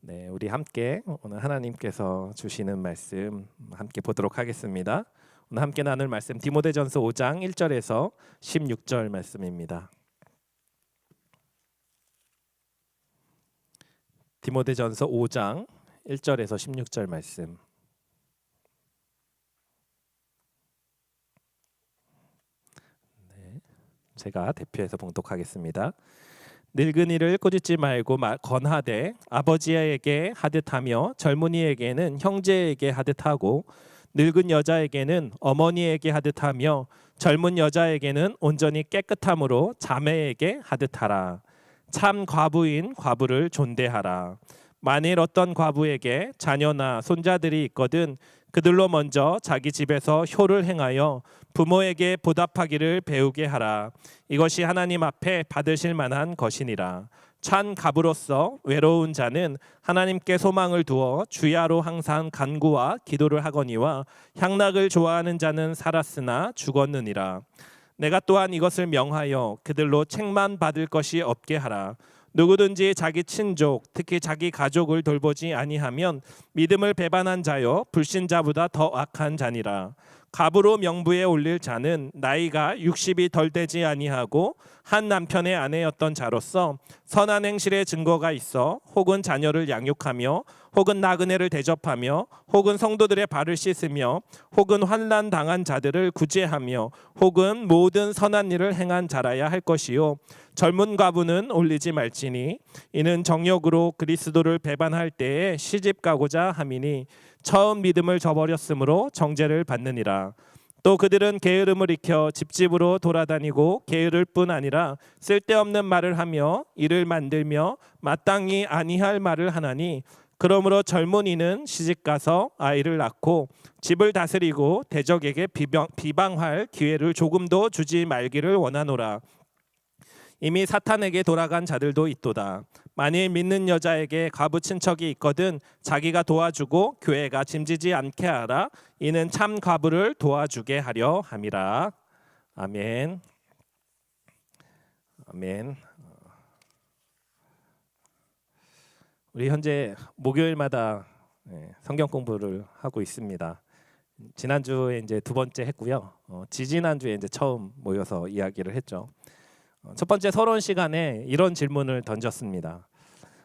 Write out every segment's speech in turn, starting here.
네, 우리 함께 오늘 하나님께서 주시는 말씀 함께 보도록 하겠습니다. 오늘 함께 나눌 말씀 디모데전서 5장 1절에서 16절 말씀입니다. 디모데전서 5장 1절에서 16절 말씀. 네, 제가 대표해서 봉독하겠습니다. 늙은이를 꾸짖지 말고 건하되 아버지에게 하듯하며 젊은이에게는 형제에게 하듯하고 늙은 여자에게는 어머니에게 하듯하며 젊은 여자에게는 온전히 깨끗함으로 자매에게 하듯하라. 참 과부인 과부를 존대하라. 만일 어떤 과부에게 자녀나 손자들이 있거든 그들로 먼저 자기 집에서 효를 행하여 부모에게 보답하기를 배우게 하라. 이것이 하나님 앞에 받으실 만한 것이니라. 찬 갑으로서 외로운 자는 하나님께 소망을 두어 주야로 항상 간구와 기도를 하거니와 향락을 좋아하는 자는 살았으나 죽었느니라. 내가 또한 이것을 명하여 그들로 책만 받을 것이 없게 하라. 누구든지 자기 친족 특히 자기 가족을 돌보지 아니하면 믿음을 배반한 자요 불신자보다 더 악한 자니라. 갑으로 명부에 올릴 자는 나이가 60이 덜 되지 아니하고 한 남편의 아내였던 자로서 선한 행실의 증거가 있어 혹은 자녀를 양육하며 혹은 나그네를 대접하며 혹은 성도들의 발을 씻으며 혹은 환난 당한 자들을 구제하며 혹은 모든 선한 일을 행한 자라야 할 것이요 젊은 과부는 올리지 말지니 이는 정욕으로 그리스도를 배반할 때에 시집 가고자 함이니 처음 믿음을 저버렸으므로 정죄를 받느니라. 또 그들은 게으름을 익혀 집집으로 돌아다니고 게으를 뿐 아니라 쓸데없는 말을 하며 일을 만들며 마땅히 아니할 말을 하나니 그러므로 젊은이는 시집가서 아이를 낳고 집을 다스리고 대적에게 비방할 기회를 조금도 주지 말기를 원하노라. 이미 사탄에게 돌아간 자들도 있도다. 만일 믿는 여자에게 과부 친척이 있거든 자기가 도와주고 교회가 짐지지 않게 하라. 이는 참 과부를 도와주게 하려 함이라. 아멘. 아멘. 우리 현재 목요일마다 성경 공부를 하고 있습니다. 지난주에 이제 두 번째 했고요. 지지난주에 이제 처음 모여서 이야기를 했죠. 첫 번째 서론 시간에 이런 질문을 던졌습니다.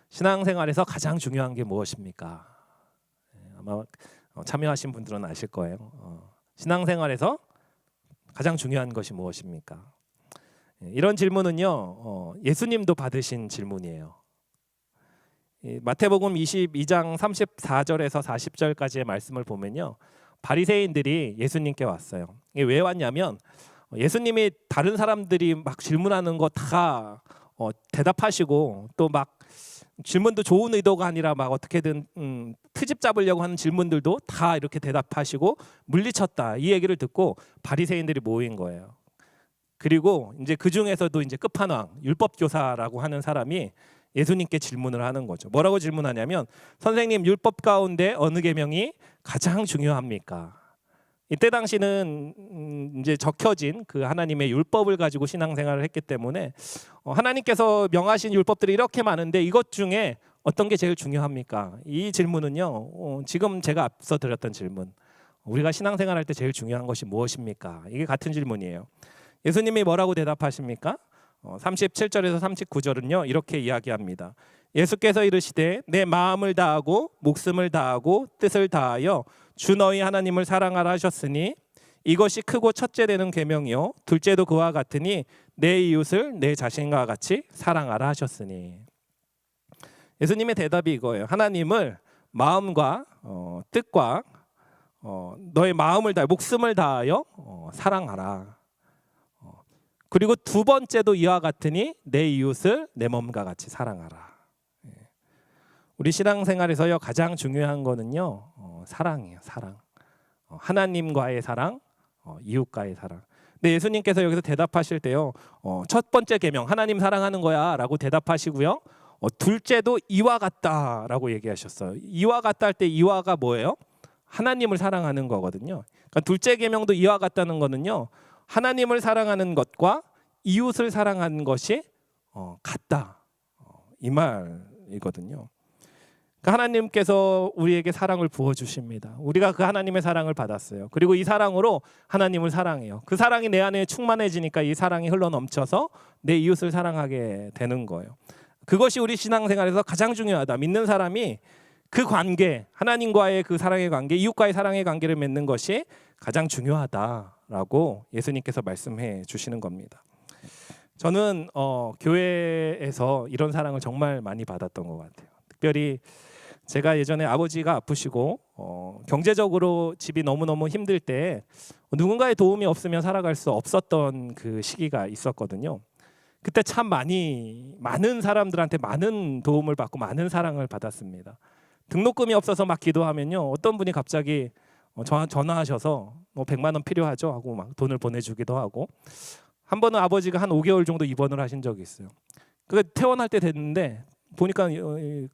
신앙생활에서 가장 중요한 게 무엇입니까? 아마 참여하신 분들은 아실 거예요. 신앙생활에서 가장 중요한 것이 무엇입니까? 이런 질문은요, 예수님도 받으신 질문이에요. 마태복음 22장 34절에서 40절까지의 말씀을 보면요, 바리새인들이 예수님께 왔어요. 이게 왜 왔냐면 예수님이 다른 사람들이 막 질문하는 거 다 대답하시고 또 막 질문도 좋은 의도가 아니라 막 어떻게든 트집 잡으려고 하는 질문들도 다 이렇게 대답하시고 물리쳤다, 이 얘기를 듣고 바리새인들이 모인 거예요. 그리고 이제 그 중에서도 이제 끝판왕 율법 교사라고 하는 사람이 예수님께 질문을 하는 거죠. 뭐라고 질문하냐면, 선생님, 율법 가운데 어느 계명이 가장 중요합니까? 이때 당시는 이제 적혀진 그 하나님의 율법을 가지고 신앙생활을 했기 때문에 하나님께서 명하신 율법들이 이렇게 많은데 이것 중에 어떤 게 제일 중요합니까? 이 질문은요, 지금 제가 앞서 드렸던 질문, 우리가 신앙생활할 때 제일 중요한 것이 무엇입니까? 이게 같은 질문이에요. 예수님이 뭐라고 대답하십니까? 37절에서 39절은요 이렇게 이야기합니다. 예수께서 이르시되 내 마음을 다하고 목숨을 다하고 뜻을 다하여 주 너희 하나님을 사랑하라 하셨으니 이것이 크고 첫째 되는 계명이요 둘째도 그와 같으니 내 이웃을 내 자신과 같이 사랑하라 하셨으니. 예수님의 대답이 이거예요. 하나님을 마음과 뜻과 너의 마음을 다해 목숨을 다하여 사랑하라. 그리고 두 번째도 이와 같으니 내 이웃을 내 몸과 같이 사랑하라. 우리 신앙생활에서요 가장 중요한 거는요 사랑이에요. 사랑. 하나님과의 사랑, 이웃과의 사랑. 근데 예수님께서 여기서 대답하실 때요, 첫 번째 계명 하나님 사랑하는 거야라고 대답하시고요, 둘째도 이와 같다라고 얘기하셨어요. 이와 같다 할 때 이와가 뭐예요? 하나님을 사랑하는 거거든요. 그러니까 둘째 계명도 이와 같다는 거는요, 하나님을 사랑하는 것과 이웃을 사랑하는 것이 같다, 이 말이거든요. 그 하나님께서 우리에게 사랑을 부어주십니다. 우리가 그 하나님의 사랑을 받았어요. 그리고 이 사랑으로 하나님을 사랑해요. 그 사랑이 내 안에 충만해지니까 이 사랑이 흘러넘쳐서 내 이웃을 사랑하게 되는 거예요. 그것이 우리 신앙생활에서 가장 중요하다. 믿는 사람이 그 관계, 하나님과의 그 사랑의 관계, 이웃과의 사랑의 관계를 맺는 것이 가장 중요하다라고 예수님께서 말씀해 주시는 겁니다. 저는 교회에서 이런 사랑을 정말 많이 받았던 것 같아요. 특별히 제가 예전에 아버지가 아프시고 경제적으로 집이 너무너무 힘들 때 누군가의 도움이 없으면 살아갈 수 없었던 그 시기가 있었거든요. 그때 참 많은 사람들한테 많은 도움을 받고 많은 사랑을 받았습니다. 등록금이 없어서 막 기도하면요, 어떤 분이 갑자기 전화하셔서 100만 원 필요하죠 하고 막 돈을 보내주기도 하고, 한 번은 아버지가 한 5개월 정도 입원을 하신 적이 있어요. 그 퇴원할 때 됐는데 보니까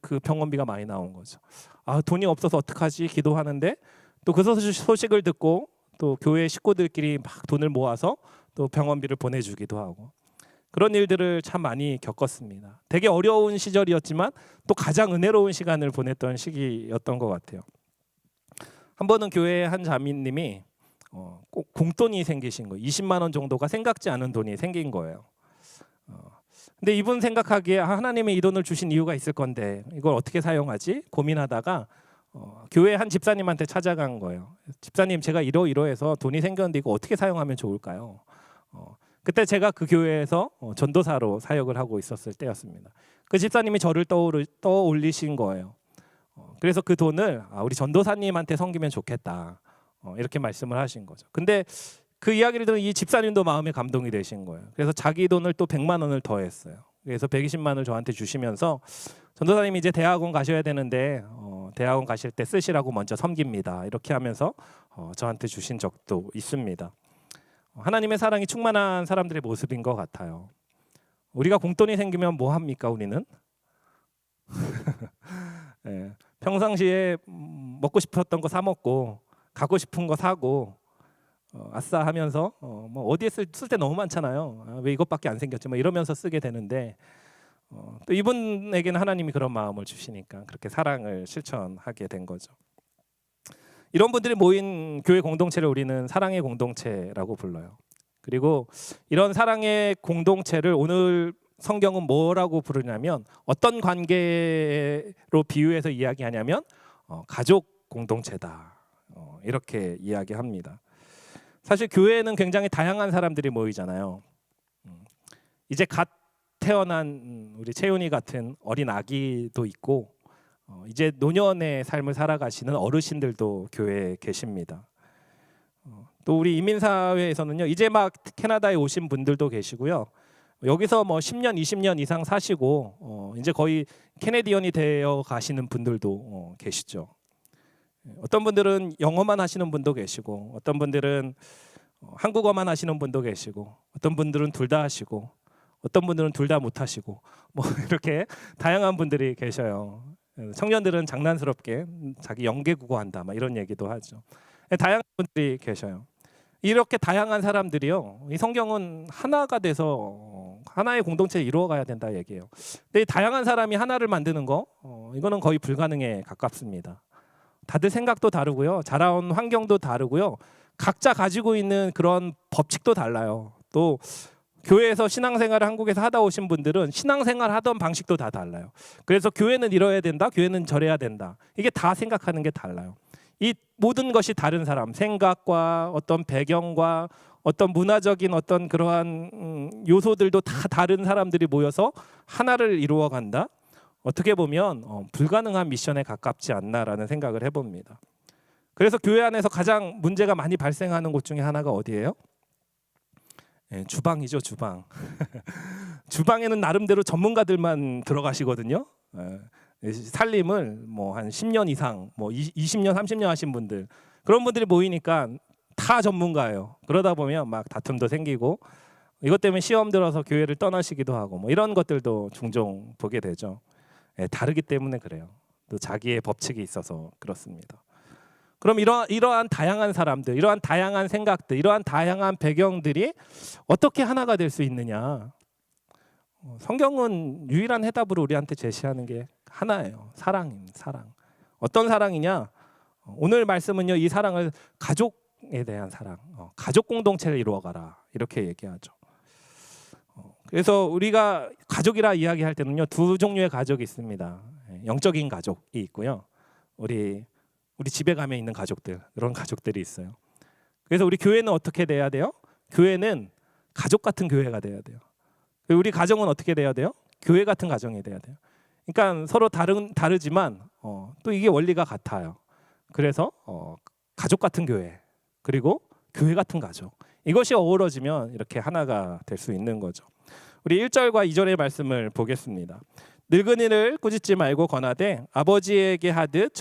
그 병원비가 많이 나온 거죠. 아, 돈이 없어서 어떡하지 기도하는데 또 그 소식을 듣고 또 교회 식구들끼리 막 돈을 모아서 또 병원비를 보내주기도 하고, 그런 일들을 참 많이 겪었습니다. 되게 어려운 시절이었지만 또 가장 은혜로운 시간을 보냈던 시기였던 것 같아요. 한 번은 교회에 한 자매님이 꼭 공돈이 생기신 거예요. 20만 원 정도가 생각지 않은 돈이 생긴 거예요. 근데 이분 생각하기에 하나님이 이 돈을 주신 이유가 있을 건데 이걸 어떻게 사용하지? 고민하다가 교회 한 집사님한테 찾아간 거예요. 집사님, 제가 이러이러해서 돈이 생겼는데 이거 어떻게 사용하면 좋을까요? 그때 제가 그 교회에서 전도사로 사역을 하고 있었을 때였습니다. 그 집사님이 저를 떠올리신 거예요. 그래서 그 돈을 우리 전도사님한테 섬기면 좋겠다, 이렇게 말씀을 하신 거죠. 근데 그 이야기를 들은 이 집사님도 마음에 감동이 되신 거예요. 그래서 자기 돈을 또 100만 원을 더했어요. 그래서 120만 원을 저한테 주시면서 전도사님이 이제 대학원 가셔야 되는데 대학원 가실 때 쓰시라고 먼저 섬깁니다, 이렇게 하면서 저한테 주신 적도 있습니다. 하나님의 사랑이 충만한 사람들의 모습인 것 같아요. 우리가 공돈이 생기면 뭐 합니까? 우리는 네, 평상시에 먹고 싶었던 거 사 먹고 갖고 싶은 거 사고 아싸 하면서 뭐 어디에 쓸 때 너무 많잖아요. 왜 이것밖에 안 생겼지? 뭐 이러면서 쓰게 되는데 또 이분에게는 하나님이 그런 마음을 주시니까 그렇게 사랑을 실천하게 된 거죠. 이런 분들이 모인 교회 공동체를 우리는 사랑의 공동체라고 불러요. 그리고 이런 사랑의 공동체를 오늘 성경은 뭐라고 부르냐면, 어떤 관계로 비유해서 이야기하냐면 가족 공동체다, 이렇게 이야기합니다. 사실 교회에는 굉장히 다양한 사람들이 모이잖아요. 이제 갓 태어난 우리 채윤이 같은 어린 아기도 있고 이제 노년의 삶을 살아가시는 어르신들도 교회에 계십니다. 또 우리 이민사회에서는요, 이제 막 캐나다에 오신 분들도 계시고요. 여기서 뭐 10년, 20년 이상 사시고 이제 거의 캐네디언이 되어 가시는 분들도 계시죠. 어떤 분들은 영어만 하시는 분도 계시고, 어떤 분들은 한국어만 하시는 분도 계시고, 어떤 분들은 둘 다 하시고, 어떤 분들은 둘 다 못 하시고, 뭐 이렇게 다양한 분들이 계셔요. 청년들은 장난스럽게 자기 영계국어 한다, 막 이런 얘기도 하죠. 다양한 분들이 계셔요. 이렇게 다양한 사람들이요, 이 성경은 하나가 돼서 하나의 공동체를 이루어가야 된다 얘기해요. 근데 이 다양한 사람이 하나를 만드는 거, 이거는 거의 불가능에 가깝습니다. 다들 생각도 다르고요, 자라온 환경도 다르고요, 각자 가지고 있는 그런 법칙도 달라요. 또 교회에서 신앙생활을 한국에서 하다 오신 분들은 신앙생활 하던 방식도 다 달라요. 그래서 교회는 이뤄야 된다, 교회는 저래야 된다, 이게 다 생각하는 게 달라요. 이 모든 것이 다른 사람, 생각과 어떤 배경과 어떤 문화적인 어떤 그러한 요소들도 다 다른 사람들이 모여서 하나를 이루어 간다. 어떻게 보면 불가능한 미션에 가깝지 않나라는 생각을 해봅니다. 그래서 교회 안에서 가장 문제가 많이 발생하는 곳 중에 하나가 어디예요? 주방이죠, 주방. 주방에는 나름대로 전문가들만 들어가시거든요. 살림을 뭐 한 10년 이상, 뭐 20년, 30년 하신 분들, 그런 분들이 모이니까 다 전문가예요. 그러다 보면 막 다툼도 생기고, 이것 때문에 시험 들어서 교회를 떠나시기도 하고, 뭐 이런 것들도 종종 보게 되죠. 다르기 때문에 그래요. 또 자기의 법칙이 있어서 그렇습니다. 그럼 이러한 다양한 사람들, 이러한 다양한 생각들, 이러한 다양한 배경들이 어떻게 하나가 될 수 있느냐? 성경은 유일한 해답으로 우리한테 제시하는 게 하나예요. 사랑입니다. 사랑. 어떤 사랑이냐? 오늘 말씀은요, 이 사랑을 가족에 대한 사랑, 가족 공동체를 이루어가라 이렇게 얘기하죠. 그래서 우리가 가족이라 이야기할 때는요, 두 종류의 가족이 있습니다. 영적인 가족이 있고요, 우리 집에 가면 있는 가족들, 그런 가족들이 있어요. 그래서 우리 교회는 어떻게 돼야 돼요? 교회는 가족 같은 교회가 돼야 돼요. 우리 가정은 어떻게 돼야 돼요? 교회 같은 가정이 돼야 돼요. 그러니까 서로 다르지만 또 이게 원리가 같아요. 그래서 가족 같은 교회, 그리고 교회 같은 가족, 이것이 어우러지면 이렇게 하나가 될 수 있는 거죠. 우리 1절과 2절의 말씀을 보겠습니다. 늙은이를 꾸짖지 말고 권하되 아버지에게 하듯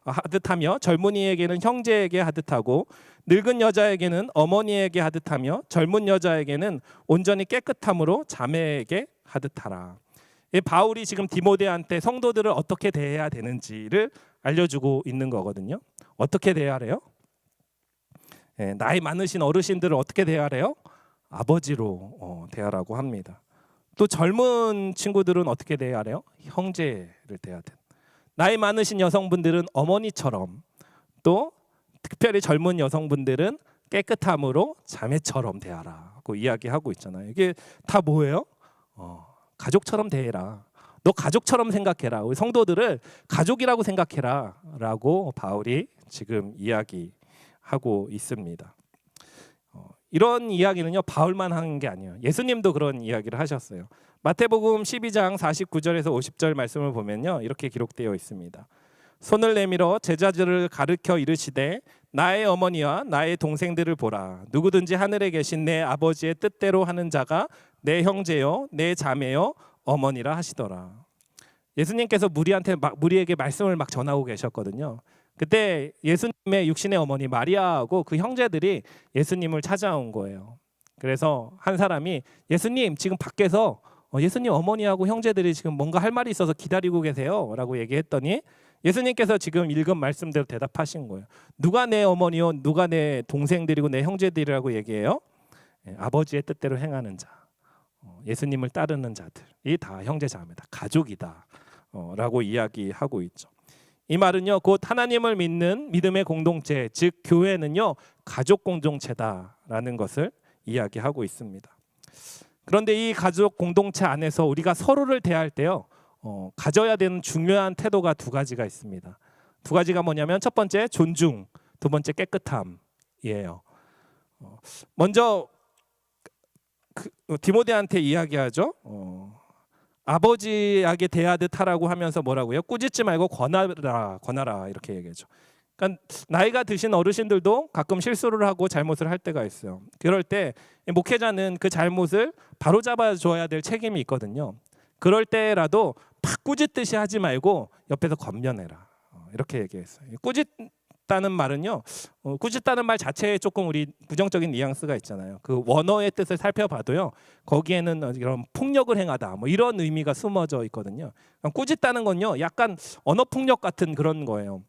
하듯하며 젊은이에게는 형제에게 하듯하고 늙은 여자에게는 어머니에게 하듯하며 젊은 여자에게는 온전히 깨끗함으로 자매에게 하듯하라. 바울이 지금 디모데한테 성도들을 어떻게 대해야 되는지를 알려주고 있는 거거든요. 어떻게 대하래요? 나이 많으신 어르신들을 어떻게 대하래요? 아버지로 대하라고 합니다. 또 젊은 친구들은 어떻게 대하래요? 형제를 대해야 돼. 나이 많으신 여성분들은 어머니처럼, 또 특별히 젊은 여성분들은 깨끗함으로 자매처럼 대하라고 이야기하고 있잖아요. 이게 다 뭐예요? 가족처럼 대해라. 너 가족처럼 생각해라. 우리 성도들을 가족이라고 생각해라 라고 바울이 지금 이야기하고 있습니다. 이런 이야기는요, 바울만 하는 게 아니에요. 예수님도 그런 이야기를 하셨어요. 마태복음 12장 49절에서 50절 말씀을 보면요, 이렇게 기록되어 있습니다. 손을 내밀어 제자들을 가르쳐 이르시되 나의 어머니와 나의 동생들을 보라. 누구든지 하늘에 계신 내 아버지의 뜻대로 하는 자가 내 형제요 내 자매요 어머니라 하시더라. 예수님께서 무리에게 말씀을 막 전하고 계셨거든요. 그때 예수님의 육신의 어머니 마리아하고 그 형제들이 예수님을 찾아온 거예요. 그래서 한 사람이 예수님, 지금 밖에서 예수님 어머니하고 형제들이 지금 뭔가 할 말이 있어서 기다리고 계세요 라고 얘기했더니 예수님께서 지금 읽은 말씀대로 대답하신 거예요. 누가 내 어머니요, 누가 내 동생들이고 내 형제들이라고 얘기해요? 아버지의 뜻대로 행하는 자, 예수님을 따르는 자들이 다 형제 자매다, 가족이다 라고 이야기하고 있죠. 이 말은요, 곧 하나님을 믿는 믿음의 공동체, 즉 교회는요 가족 공동체다라는 것을 이야기하고 있습니다. 그런데 이 가족 공동체 안에서 우리가 서로를 대할 때요, 가져야 되는 중요한 태도가 두 가지가 있습니다. 두 가지가 뭐냐면 첫 번째 존중, 두 번째 깨끗함이에요. 먼저 디모데한테 이야기하죠. 아버지에게 대하듯 하라고 하면서 뭐라고요? 꾸짖지 말고 권하라 이렇게 얘기하죠. 그러니까 나이가 드신 어르신들도 가끔 실수를 하고 잘못을 할 때가 있어요. 그럴 때 목회자는 그 잘못을 바로잡아 줘야 될 책임이 있거든요. 그럴 때라도 막 꾸짖듯이 하지 말고 옆에서 권면해라 이렇게 얘기했어요. 꾸짖다는 말은요, 꾸짖다는 말 자체에 조금 우리 부정적인 뉘앙스가 있잖아요. 그 원어의 뜻을 살펴봐도요, 거기에는 이런 폭력을 행하다 뭐 이런 의미가 숨어져 있거든요. 꾸짖다는 건요, 약간 언어 폭력 같은 그런 거예요.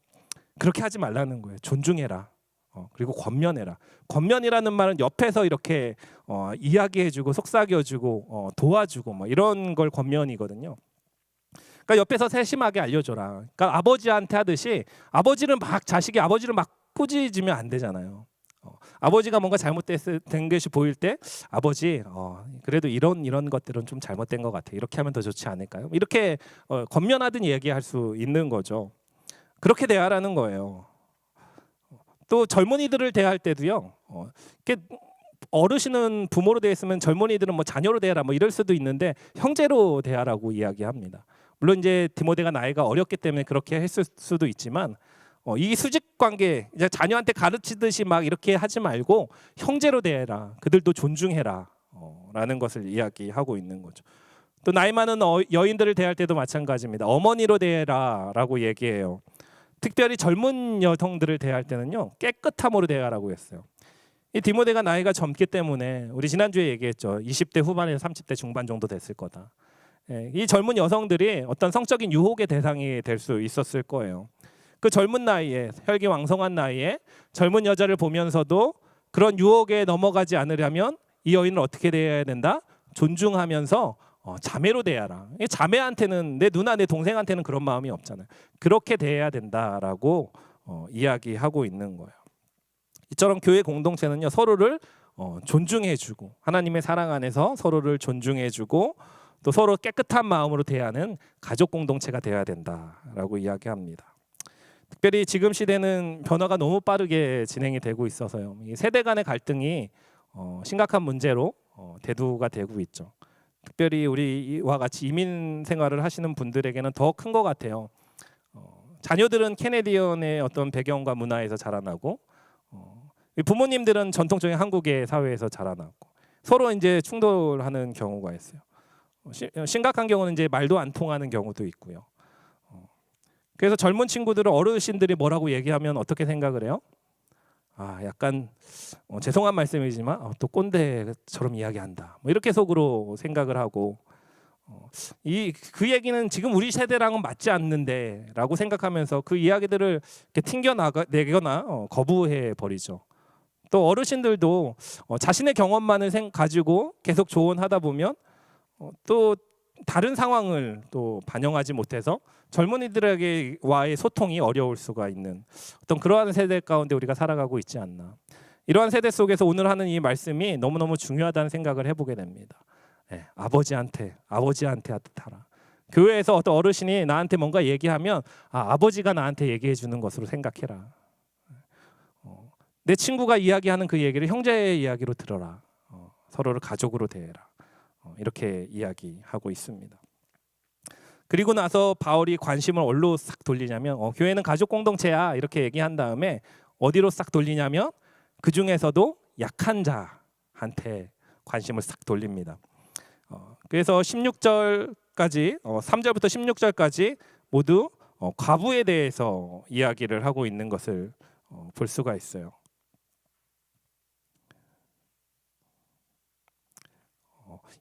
그렇게 하지 말라는 거예요. 존중해라. 그리고 권면해라. 권면이라는 말은 옆에서 이렇게 이야기해주고 속삭여주고 도와주고 뭐 이런 걸 권면이거든요. 그러니까 옆에서 세심하게 알려줘라. 그러니까 아버지한테 하듯이 자식이 아버지를 막 꾸짖으면 안 되잖아요. 아버지가 뭔가 잘못된 것이 보일 때 아버지 그래도 이런 것들은 좀 잘못된 것 같아. 이렇게 하면 더 좋지 않을까요? 이렇게 권면하든 얘기할 수 있는 거죠. 그렇게 대하라는 거예요. 또 젊은이들을 대할 때도요. 어르신은 부모로 대했으면 젊은이들은 뭐 자녀로 대하라 뭐 이럴 수도 있는데 형제로 대하라고 이야기합니다. 물론 이제 디모데가 나이가 어렸기 때문에 그렇게 했을 수도 있지만 이 수직 관계, 이제 자녀한테 가르치듯이 막 이렇게 하지 말고 형제로 대해라. 그들도 존중해라. 라는 것을 이야기하고 있는 거죠. 또 나이 많은 여인들을 대할 때도 마찬가지입니다. 어머니로 대해라라고 얘기해요. 특별히 젊은 여성들을 대할 때는요, 깨끗함으로 대하라고 했어요. 이 디모데가 나이가 젊기 때문에 우리 지난주에 얘기했죠. 20대 후반에서 30대 중반 정도 됐을 거다. 이 젊은 여성들이 어떤 성적인 유혹의 대상이 될 수 있었을 거예요. 그 젊은 나이에, 혈기왕성한 나이에 젊은 여자를 보면서도 그런 유혹에 넘어가지 않으려면 이 여인을 어떻게 대해야 된다? 존중하면서 자매로 대하라. 자매한테는, 내 누나 내 동생한테는 그런 마음이 없잖아요. 그렇게 대해야 된다라고 이야기하고 있는 거예요. 이처럼 교회 공동체는요, 서로를 존중해주고 하나님의 사랑 안에서 서로를 존중해주고 또 서로 깨끗한 마음으로 대하는 가족 공동체가 되어야 된다라고 이야기합니다. 특별히 지금 시대는 변화가 너무 빠르게 진행이 되고 있어서요, 이 세대 간의 갈등이 심각한 문제로 대두가 되고 있죠. 특별히 우리와 같이 이민 생활을 하시는 분들에게는 더 큰 것 같아요. 자녀들은 캐네디언의 어떤 배경과 문화에서 자라나고 부모님들은 전통적인 한국의 사회에서 자라나고 서로 이제 충돌하는 경우가 있어요. 심각한 경우는 이제 말도 안 통하는 경우도 있고요. 그래서 젊은 친구들은 어르신들이 뭐라고 얘기하면 어떻게 생각을 해요? 약간 죄송한 말씀이지만 또 꼰대처럼 이야기한다, 뭐 이렇게 속으로 생각을 하고 그 얘기는 지금 우리 세대랑은 맞지 않는데라고 생각하면서 그 이야기들을 이렇게 튕겨내거나 거부해 버리죠. 또 어르신들도 자신의 경험만을 가지고 계속 조언하다 보면 또 다른 상황을 또 반영하지 못해서 젊은이들에게와의 소통이 어려울 수가 있는 어떤 그러한 세대 가운데 우리가 살아가고 있지 않나. 이러한 세대 속에서 오늘 하는 이 말씀이 너무너무 중요하다는 생각을 해보게 됩니다. 아버지한테 하라. 교회에서 어떤 어르신이 나한테 뭔가 얘기하면 아버지가 나한테 얘기해 주는 것으로 생각해라. 내 친구가 이야기하는 그 얘기를 형제의 이야기로 들어라. 서로를 가족으로 대해라. 이렇게 이야기하고 있습니다. 그리고 나서 바울이 관심을 어디로 싹 돌리냐면 교회는 가족 공동체야 이렇게 얘기한 다음에 어디로 싹 돌리냐면 그 중에서도 약한 자한테 관심을 싹 돌립니다. 그래서 16절까지 3절부터 16절까지 모두 과부에 대해서 이야기를 하고 있는 것을 볼 수가 있어요.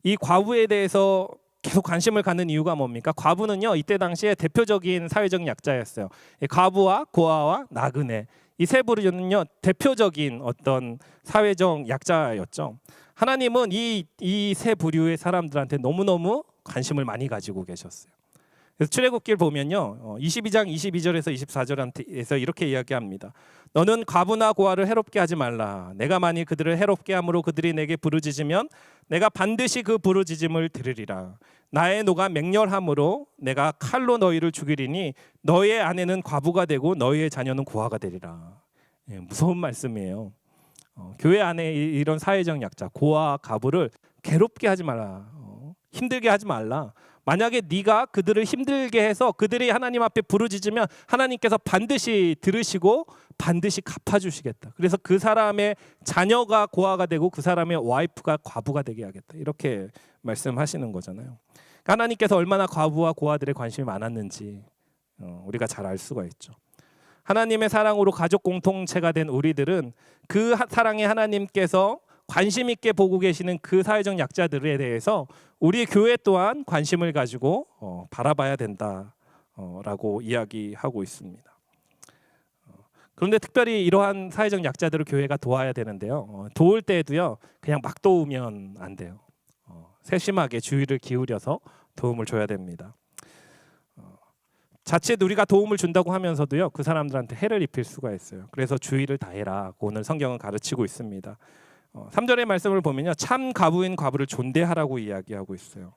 이 과부에 대해서 계속 관심을 갖는 이유가 뭡니까? 과부는요, 이때 당시에 대표적인 사회적 약자였어요. 과부와 고아와 나그네, 이 세 부류는요 대표적인 어떤 사회적 약자였죠. 하나님은 이 세 부류의 사람들한테 너무너무 관심을 많이 가지고 계셨어요. 그래서 출애굽기를 보면요, 22장 22절에서 24절에서 이렇게 이야기합니다. 너는 과부나 고아를 해롭게 하지 말라. 내가 만일 그들을 해롭게 함으로 그들이 내게 부르짖으면 내가 반드시 그 부르짖음을 들으리라. 나의 노가 맹렬함으로 내가 칼로 너희를 죽이리니 너희의 아내는 과부가 되고 너희의 자녀는 고아가 되리라. 무서운 말씀이에요. 교회 안에 이런 사회적 약자, 고아, 과부를 괴롭게 하지 말라. 힘들게 하지 말라. 만약에 네가 그들을 힘들게 해서 그들이 하나님 앞에 부르짖으면 하나님께서 반드시 들으시고 반드시 갚아주시겠다. 그래서 그 사람의 자녀가 고아가 되고 그 사람의 와이프가 과부가 되게 하겠다. 이렇게 말씀하시는 거잖아요. 하나님께서 얼마나 과부와 고아들의 관심이 많았는지 우리가 잘 알 수가 있죠. 하나님의 사랑으로 가족 공동체가 된 우리들은 그 사랑의 하나님께서 관심 있게 보고 계시는 그 사회적 약자들에 대해서 우리 교회 또한 관심을 가지고 바라봐야 된다라고 이야기하고 있습니다. 그런데 특별히 이러한 사회적 약자들을 교회가 도와야 되는데요. 도울 때에도요, 그냥 막 도우면 안 돼요. 세심하게 주의를 기울여서 도움을 줘야 됩니다. 자칫 우리가 도움을 준다고 하면서도요, 그 사람들한테 해를 입힐 수가 있어요. 그래서 주의를 다해라고 오늘 성경은 가르치고 있습니다. 3절의 말씀을 보면요, 참 과부인 과부를 존대하라고 이야기하고 있어요.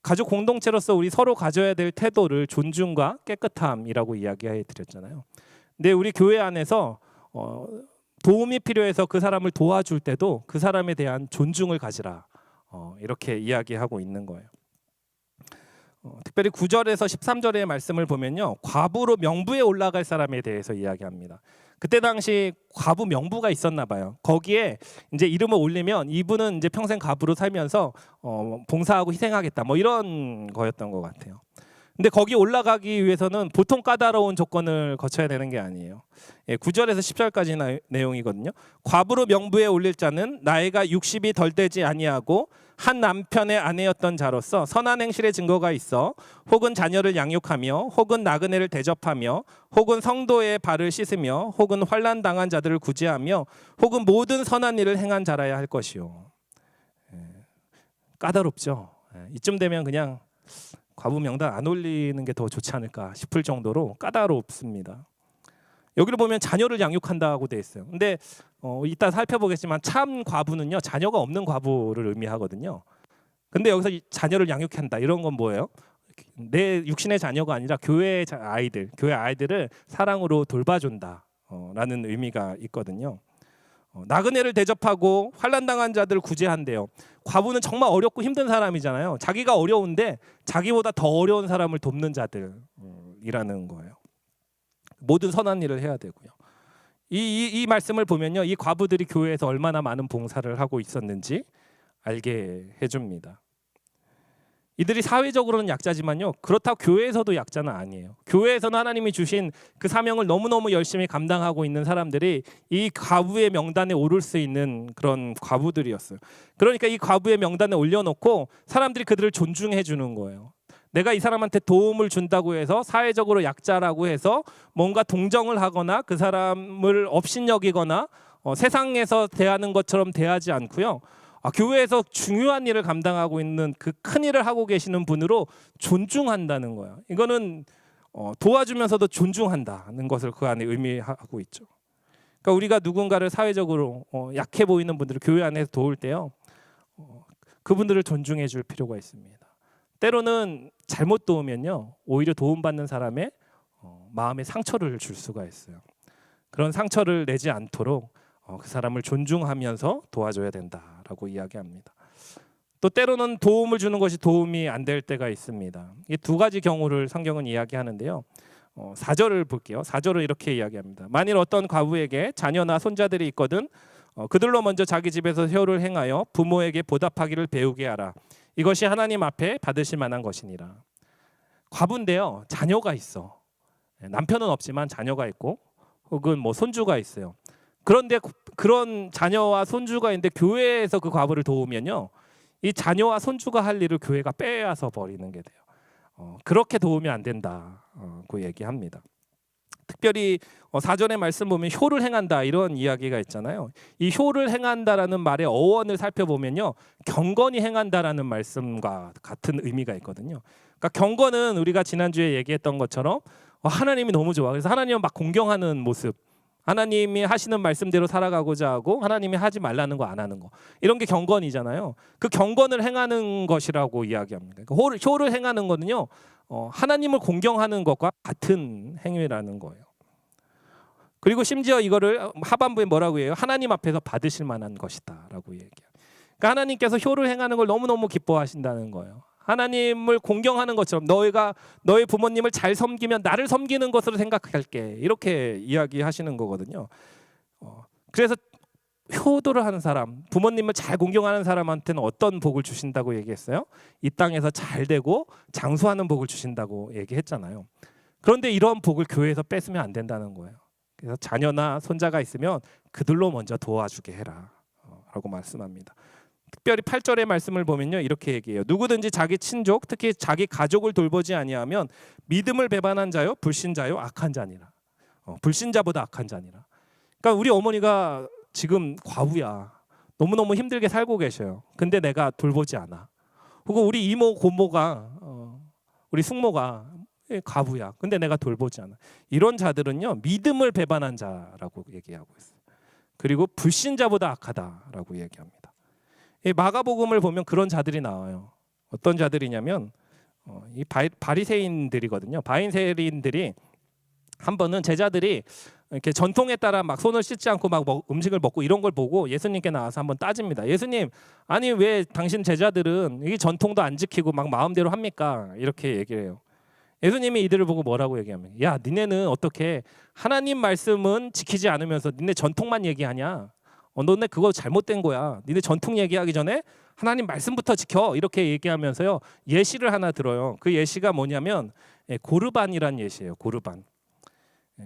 가족 공동체로서 우리 서로 가져야 될 태도를 존중과 깨끗함이라고 이야기해 드렸잖아요. 근데 우리 교회 안에서 도움이 필요해서 그 사람을 도와줄 때도 그 사람에 대한 존중을 가지라, 이렇게 이야기하고 있는 거예요. 특별히 9절에서 13절의 말씀을 보면요, 과부로 명부에 올라갈 사람에 대해서 이야기합니다. 그때 당시 과부 명부가 있었나 봐요. 거기에 이제 이름을 올리면 이분은 이제 평생 과부로 살면서 봉사하고 희생하겠다, 뭐 이런 거였던 것 같아요. 근데 거기 올라가기 위해서는 보통 까다로운 조건을 거쳐야 되는 게 아니에요. 9절에서 10절까지 내용이거든요. 과부로 명부에 올릴 자는 나이가 60이 덜 되지 아니하고 한 남편의 아내였던 자로서 선한 행실의 증거가 있어 혹은 자녀를 양육하며 혹은 나그네를 대접하며 혹은 성도의 발을 씻으며 혹은 환난 당한 자들을 구제하며 혹은 모든 선한 일을 행한 자라야 할 것이요. 까다롭죠. 이쯤 되면 그냥 과부 명단 안 올리는 게 더 좋지 않을까 싶을 정도로 까다롭습니다. 여기를 보면 자녀를 양육한다고 돼 있어요. 근데 이따 살펴보겠지만 참 과부는요, 자녀가 없는 과부를 의미하거든요. 근데 여기서 자녀를 양육한다 이런 건 뭐예요? 내 육신의 자녀가 아니라 교회 아이들을 사랑으로 돌봐준다 라는 의미가 있거든요. 나그네를 대접하고 환난당한 자들을 구제한대요. 과부는 정말 어렵고 힘든 사람이잖아요. 자기가 어려운데 자기보다 더 어려운 사람을 돕는 자들이라는 거예요. 모든 선한 일을 해야 되고요. 이 말씀을 보면요, 이 과부들이 교회에서 얼마나 많은 봉사를 하고 있었는지 알게 해줍니다. 이들이 사회적으로는 약자지만요, 그렇다고 교회에서도 약자는 아니에요. 교회에서는 하나님이 주신 그 사명을 너무너무 열심히 감당하고 있는 사람들이 이 과부의 명단에 오를 수 있는 그런 과부들이었어요. 그러니까 이 과부의 명단에 올려놓고 사람들이 그들을 존중해 주는 거예요. 내가 이 사람한테 도움을 준다고 해서 사회적으로 약자라고 해서 뭔가 동정을 하거나 그 사람을 업신여기거나 세상에서 대하는 것처럼 대하지 않고요, 교회에서 중요한 일을 감당하고 있는 그 큰 일을 하고 계시는 분으로 존중한다는 거예요. 이거는 도와주면서도 존중한다는 것을 그 안에 의미하고 있죠. 그러니까 우리가 누군가를 사회적으로 약해 보이는 분들을 교회 안에서 도울 때요, 그분들을 존중해 줄 필요가 있습니다. 때로는 잘못 도우면요, 오히려 도움받는 사람의 마음에 상처를 줄 수가 있어요. 그런 상처를 내지 않도록 그 사람을 존중하면서 도와줘야 된다라고 이야기합니다. 또 때로는 도움을 주는 것이 도움이 안 될 때가 있습니다. 이 두 가지 경우를 성경은 이야기하는데요. 4절을 볼게요. 4절을 이렇게 이야기합니다. 만일 어떤 과부에게 자녀나 손자들이 있거든 그들로 먼저 자기 집에서 효를 행하여 부모에게 보답하기를 배우게 하라. 이것이 하나님 앞에 받으실 만한 것이니라. 과부인데요, 자녀가 있어. 남편은 없지만 자녀가 있고 혹은 뭐 손주가 있어요. 그런데 그런 자녀와 손주가 있는데 교회에서 그 과부를 도우면요, 이 자녀와 손주가 할 일을 교회가 빼앗아 버리는 게 돼요. 그렇게 도우면 안 된다고 얘기합니다. 특별히 4절의 말씀 보면 효를 행한다 이런 이야기가 있잖아요. 이 효를 행한다라는 말의 어원을 살펴보면요, 경건히 행한다라는 말씀과 같은 의미가 있거든요. 그러니까 경건은 우리가 지난주에 얘기했던 것처럼 하나님이 너무 좋아. 그래서 하나님을 막 공경하는 모습, 하나님이 하시는 말씀대로 살아가고자 하고 하나님이 하지 말라는 거 안 하는 거, 이런 게 경건이잖아요. 그 경건을 행하는 것이라고 이야기합니다. 그러니까 효를 행하는 거는요, 하나님을 공경하는 것과 같은 행위라는 거예요. 그리고 심지어 이거를 하반부에 뭐라고 해요? 하나님 앞에서 받으실 만한 것이다라고 얘기해요. 그러니까 하나님께서 효를 행하는 걸 너무너무 기뻐하신다는 거예요. 하나님을 공경하는 것처럼 너희가 너희 부모님을 잘 섬기면 나를 섬기는 것으로 생각할게, 이렇게 이야기하시는 거거든요. 그래서 효도를 하는 사람, 부모님을 잘 공경하는 사람한테는 어떤 복을 주신다고 얘기했어요? 이 땅에서 잘 되고 장수하는 복을 주신다고 얘기했잖아요. 그런데 이런 복을 교회에서 뺏으면 안 된다는 거예요. 그래서 자녀나 손자가 있으면 그들로 먼저 도와주게 해라 라고 말씀합니다. 특별히 8절의 말씀을 보면요, 이렇게 얘기해요. 누구든지 자기 친족, 특히 자기 가족을 돌보지 아니하면 믿음을 배반한 자요, 불신자요, 악한 자니라. 불신자보다 악한 자니라. 그러니까 우리 어머니가 지금 과부야. 너무너무 힘들게 살고 계셔요. 근데 내가 돌보지 않아. 혹은 우리 이모 고모가 우리 숙모가 과부야. 근데 내가 돌보지 않아. 이런 자들은요, 믿음을 배반한 자라고 얘기하고 있어요. 그리고 불신자보다 악하다라고 얘기합니다. 이 마가복음을 보면 그런 자들이 나와요. 어떤 자들이냐면 이 바리새인들이거든요. 바리새인들이 한 번은 제자들이 이렇게 전통에 따라 막 손을 씻지 않고 막 음식을 먹고 이런 걸 보고 예수님께 나와서 한번 따집니다. 예수님, 아니 왜 당신 제자들은 이 전통도 안 지키고 막 마음대로 합니까? 이렇게 얘기를 해요. 예수님이 이들을 보고 뭐라고 얘기하면, 야, 니네는 어떻게 하나님 말씀은 지키지 않으면서 니네 전통만 얘기하냐? 너네 그거 잘못된 거야. 니네 전통 얘기하기 전에 하나님 말씀부터 지켜, 이렇게 얘기하면서요, 예시를 하나 들어요. 그 예시가 뭐냐면 고르반이란 예시예요. 고르반.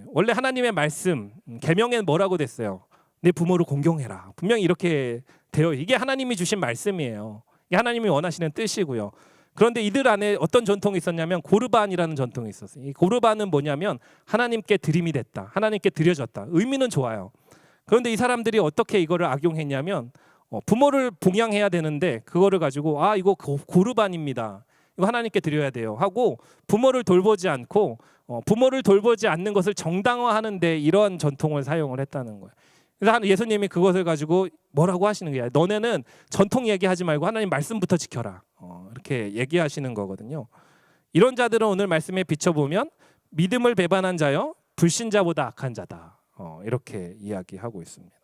원래 하나님의 말씀 계명에는 뭐라고 됐어요? 내 부모를 공경해라. 분명히 이렇게 돼요. 이게 하나님이 주신 말씀이에요. 이게 하나님이 원하시는 뜻이고요. 그런데 이들 안에 어떤 전통이 있었냐면 고르반이라는 전통이 있었어요. 이 고르반은 뭐냐면 하나님께 드림이 됐다, 하나님께 드려졌다. 의미는 좋아요. 그런데 이 사람들이 어떻게 이거를 악용했냐면 부모를 봉양해야 되는데 그거를 가지고 이거 고르반입니다. 이거 하나님께 드려야 돼요 하고 부모를 돌보지 않고 부모를 돌보지 않는 것을 정당화하는데 이러한 전통을 사용을 했다는 거예요. 그래서 예수님이 그것을 가지고 뭐라고 하시는 거야? 너네는 전통 얘기하지 말고 하나님 말씀부터 지켜라. 이렇게 얘기하시는 거거든요. 이런 자들은 오늘 말씀에 비춰보면 믿음을 배반한 자여 불신자보다 악한 자다. 이렇게 이야기하고 있습니다.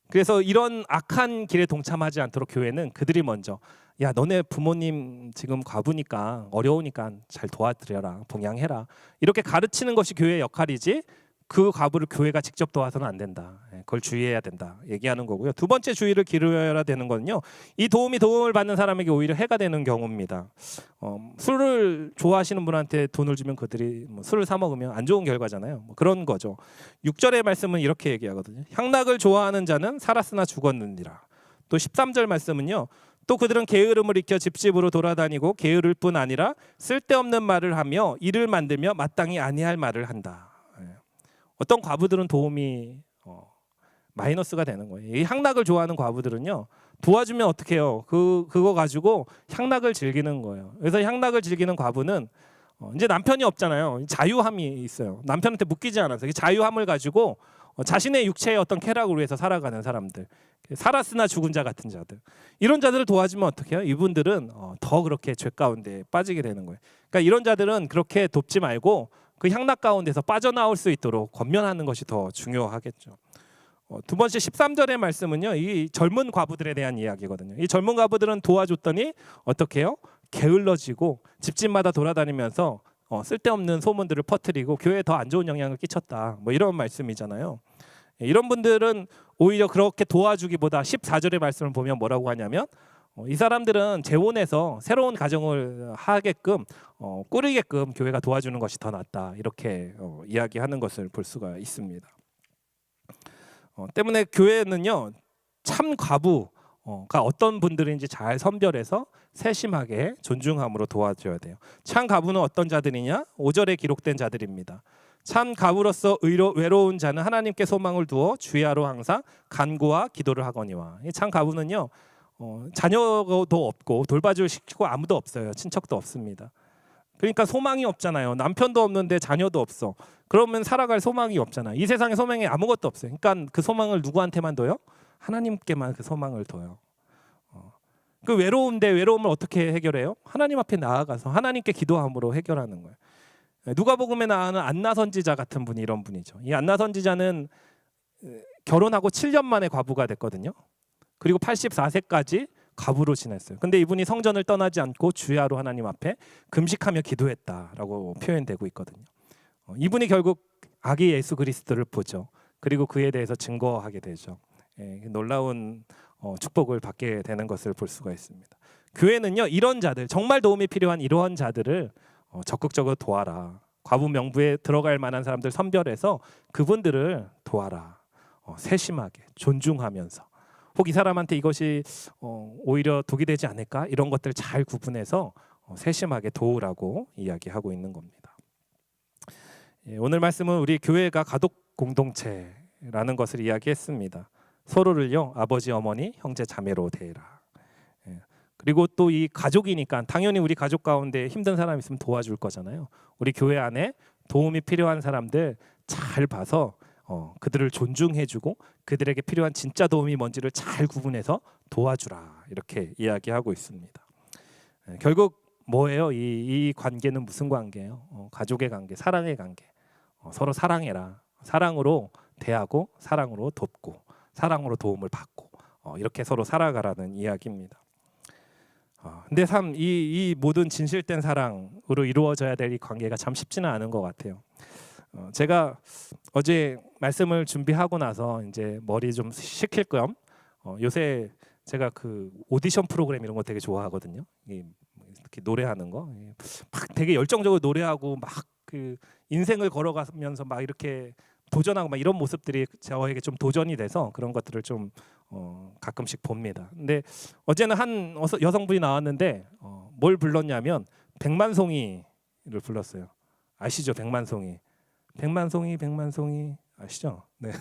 그래서 이런 악한 길에 동참하지 않도록 교회는 그들이 먼저 야 너네 부모님 지금 과부니까 어려우니까 잘 도와드려라 봉양해라 이렇게 가르치는 것이 교회의 역할이지 그 과부를 교회가 직접 도와서는 안 된다. 그걸 주의해야 된다 얘기하는 거고요. 두 번째 주의를 기울여야 되는 거는요. 이 도움을 받는 사람에게 오히려 해가 되는 경우입니다. 술을 좋아하시는 분한테 돈을 주면 그들이 술을 사 먹으면 안 좋은 결과잖아요. 그런 거죠. 6절의 말씀은 이렇게 얘기하거든요. 향락을 좋아하는 자는 살았으나 죽었느니라. 또 13절 말씀은요. 또 그들은 게으름을 익혀 집집으로 돌아다니고 게으를 뿐 아니라 쓸데없는 말을 하며 일을 만들며 마땅히 아니할 말을 한다. 어떤 과부들은 도움이 마이너스가 되는 거예요. 이 향락을 좋아하는 과부들은요. 도와주면 어떻게 해요? 그거 가지고 향락을 즐기는 거예요. 그래서 향락을 즐기는 과부는 이제 남편이 없잖아요. 자유함이 있어요. 남편한테 묶이지 않아서 자유함을 가지고 자신의 육체의 어떤 쾌락을 위해서 살아가는 사람들, 살았으나 죽은 자 같은 자들, 이런 자들을 도와주면 어떻게 해요? 이분들은 더 그렇게 죄 가운데 빠지게 되는 거예요. 그러니까 이런 자들은 그렇게 돕지 말고 그 향락 가운데서 빠져나올 수 있도록 권면하는 것이 더 중요하겠죠. 두 번째 13절의 말씀은요. 이 젊은 과부들에 대한 이야기거든요. 이 젊은 과부들은 도와줬더니 어떻게 해요? 게을러지고 집집마다 돌아다니면서 쓸데없는 소문들을 퍼뜨리고 교회에 더 안 좋은 영향을 끼쳤다. 이런 말씀이잖아요. 이런 분들은 오히려 그렇게 도와주기보다 14절의 말씀을 보면 뭐라고 하냐면 이 사람들은 재혼해서 새로운 가정을 하게끔 꾸리게끔 교회가 도와주는 것이 더 낫다. 이렇게 이야기하는 것을 볼 수가 있습니다. 때문에 교회는요. 참 과부가 어떤 분들인지 잘 선별해서 세심하게 존중함으로 도와줘야 돼요. 참 과부는 어떤 자들이냐? 5절에 기록된 자들입니다. 참 과부로서 외로운 자는 하나님께 소망을 두어 주야로 항상 간구와 기도를 하거니와. 참 과부는요. 자녀도 없고 돌봐줄 식구가 아무도 없어요. 친척도 없습니다. 그러니까 소망이 없잖아요. 남편도 없는데 자녀도 없어. 그러면 살아갈 소망이 없잖아요. 이 세상에 소망이 아무것도 없어요. 그러니까 그 소망을 누구한테만 둬요? 하나님께만 그 소망을 둬요. 그 외로움을 어떻게 해결해요? 하나님 앞에 나아가서 하나님께 기도함으로 해결하는 거예요. 누가복음에 나오는 안나 선지자 같은 분이 이런 분이죠. 이 안나 선지자는 결혼하고 7년 만에 과부가 됐거든요. 그리고 84세까지 과부로 지냈어요. 근데 이분이 성전을 떠나지 않고 주야로 하나님 앞에 금식하며 기도했다라고 표현되고 있거든요. 이분이 결국 아기 예수 그리스도를 보죠. 그리고 그에 대해서 증거하게 되죠. 놀라운 축복을 받게 되는 것을 볼 수가 있습니다. 교회는요, 이런 자들, 정말 도움이 필요한 이러한 자들을 적극적으로 도와라. 과부 명부에 들어갈 만한 사람들 선별해서 그분들을 도와라. 세심하게 존중하면서 혹 이 사람한테 이것이 오히려 독이 되지 않을까? 이런 것들 잘 구분해서 세심하게 도우라고 이야기하고 있는 겁니다. 오늘 말씀은 우리 교회가 가족 공동체라는 것을 이야기했습니다. 서로를요, 아버지, 어머니, 형제, 자매로 대해라. 그리고 또 이 가족이니까 당연히 우리 가족 가운데 힘든 사람 있으면 도와줄 거잖아요. 우리 교회 안에 도움이 필요한 사람들 잘 봐서 그들을 존중해주고 그들에게 필요한 진짜 도움이 뭔지를 잘 구분해서 도와주라. 이렇게 이야기하고 있습니다. 결국 뭐예요? 이 관계는 무슨 관계예요? 가족의 관계, 사랑의 관계. 서로 사랑해라. 사랑으로 대하고 사랑으로 돕고 사랑으로 도움을 받고 이렇게 서로 살아가라는 이야기입니다. 근데 참 이 모든 진실된 사랑으로 이루어져야 될 이 관계가 참 쉽지는 않은 것 같아요. 제가 어제 말씀을 준비하고 나서 이제 머리 좀 식힐 겸 요새 제가 그 오디션 프로그램 이런 거 되게 좋아하거든요. 이렇게 노래하는 거, 막 되게 열정적으로 노래하고 막 그 인생을 걸어가면서 막 이렇게 도전하고 막 이런 모습들이 저에게 좀 도전이 돼서 그런 것들을 좀 가끔씩 봅니다. 근데 어제는 한 여성분이 나왔는데 뭘 불렀냐면 백만송이를 불렀어요. 아시죠? 백만송이 아시죠? 네.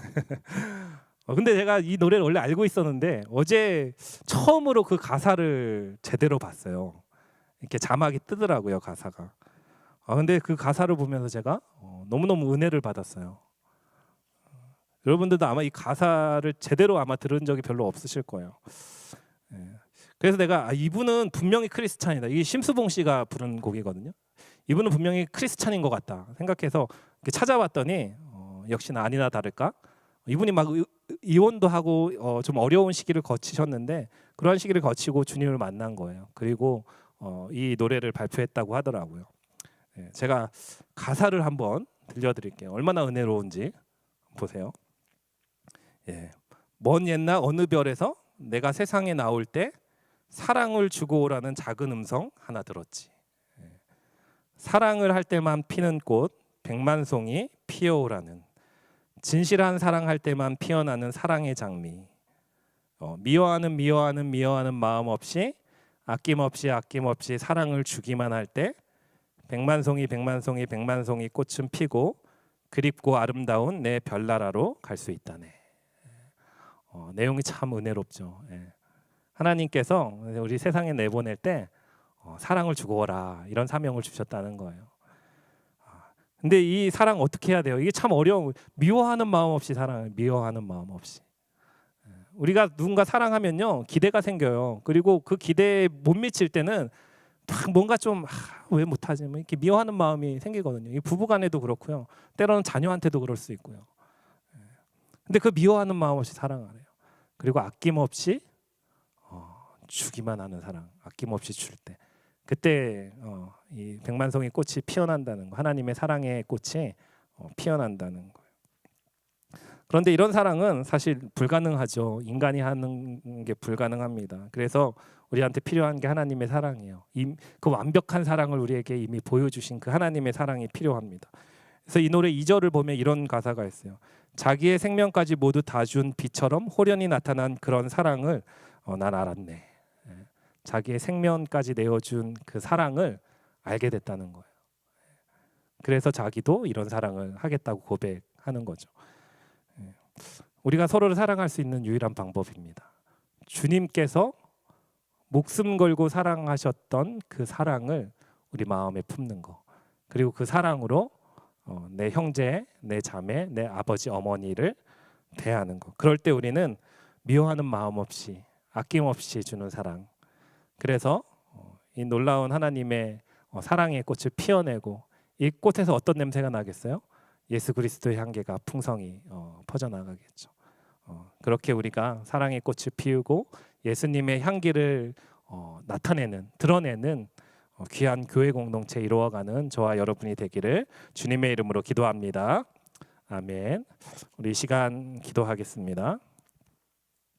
근데 제가 이 노래를 원래 알고 있었는데 어제 처음으로 그 가사를 제대로 봤어요. 이렇게 자막이 뜨더라고요, 가사가. 근데 그 가사를 보면서 제가 너무너무 은혜를 받았어요. 여러분들도 아마 이 가사를 제대로 아마 들은 적이 별로 없으실 거예요. 예. 그래서 내가 이분은 분명히 크리스찬이다. 이게 심수봉 씨가 부른 곡이거든요. 이분은 분명히 크리스찬인 것 같다 생각해서 이렇게 찾아봤더니 역시나 아니나 다를까 이분이 막 이혼도 하고 좀 어려운 시기를 거치셨는데 그런 시기를 거치고 주님을 만난 거예요. 그리고 이 노래를 발표했다고 하더라고요. 예, 제가 가사를 한번 들려드릴게요. 얼마나 은혜로운지 보세요. 예, 먼 옛날 어느 별에서 내가 세상에 나올 때 사랑을 주고 오라는 작은 음성 하나 들었지. 예, 사랑을 할 때만 피는 꽃 백만송이 피어오라는 진실한 사랑할 때만 피어나는 사랑의 장미. 미워하는 마음 없이 아낌없이 사랑을 주기만 할 때 백만송이 꽃은 피고 그립고 아름다운 내 별나라로 갈 수 있다네. 내용이 참 은혜롭죠. 예. 하나님께서 우리 세상에 내보낼 때 사랑을 주고 오라 이런 사명을 주셨다는 거예요. 근데 이 사랑 어떻게 해야 돼요? 이게 참 어려운. 미워하는 마음 없이 사랑을 미워하는 마음 없이. 우리가 누군가 사랑하면요 기대가 생겨요. 그리고 그 기대에 못 미칠 때는 막 뭔가 좀 왜 못하지? 뭐 이렇게 미워하는 마음이 생기거든요. 이 부부간에도 그렇고요. 때로는 자녀한테도 그럴 수 있고요. 근데 그 미워하는 마음 없이 사랑하래요. 그리고 아낌없이 주기만 하는 사랑. 아낌없이 줄 때. 그때 이 백만송이 꽃이 피어난다는 거, 하나님의 사랑의 꽃이 피어난다는 거예요. 그런데 이런 사랑은 사실 불가능하죠. 인간이 하는 게 불가능합니다. 그래서 우리한테 필요한 게 하나님의 사랑이에요. 그 완벽한 사랑을 우리에게 이미 보여주신 그 하나님의 사랑이 필요합니다. 그래서 이 노래 2절을 보면 이런 가사가 있어요. 자기의 생명까지 모두 다 준 비처럼 호련히 나타난 그런 사랑을 난 알았네. 자기의 생명까지 내어준 그 사랑을 알게 됐다는 거예요. 그래서 자기도 이런 사랑을 하겠다고 고백하는 거죠. 우리가 서로를 사랑할 수 있는 유일한 방법입니다. 주님께서 목숨 걸고 사랑하셨던 그 사랑을 우리 마음에 품는 거. 그리고 그 사랑으로 내 형제, 내 자매, 내 아버지, 어머니를 대하는 거. 그럴 때 우리는 미워하는 마음 없이 아낌없이 주는 사랑. 그래서 이 놀라운 하나님의 사랑의 꽃을 피워내고 이 꽃에서 어떤 냄새가 나겠어요? 예수 그리스도의 향기가 풍성히 퍼져나가겠죠. 그렇게 우리가 사랑의 꽃을 피우고 예수님의 향기를 드러내는 귀한 교회 공동체 이루어가는 저와 여러분이 되기를 주님의 이름으로 기도합니다. 아멘. 우리 이 시간 기도하겠습니다.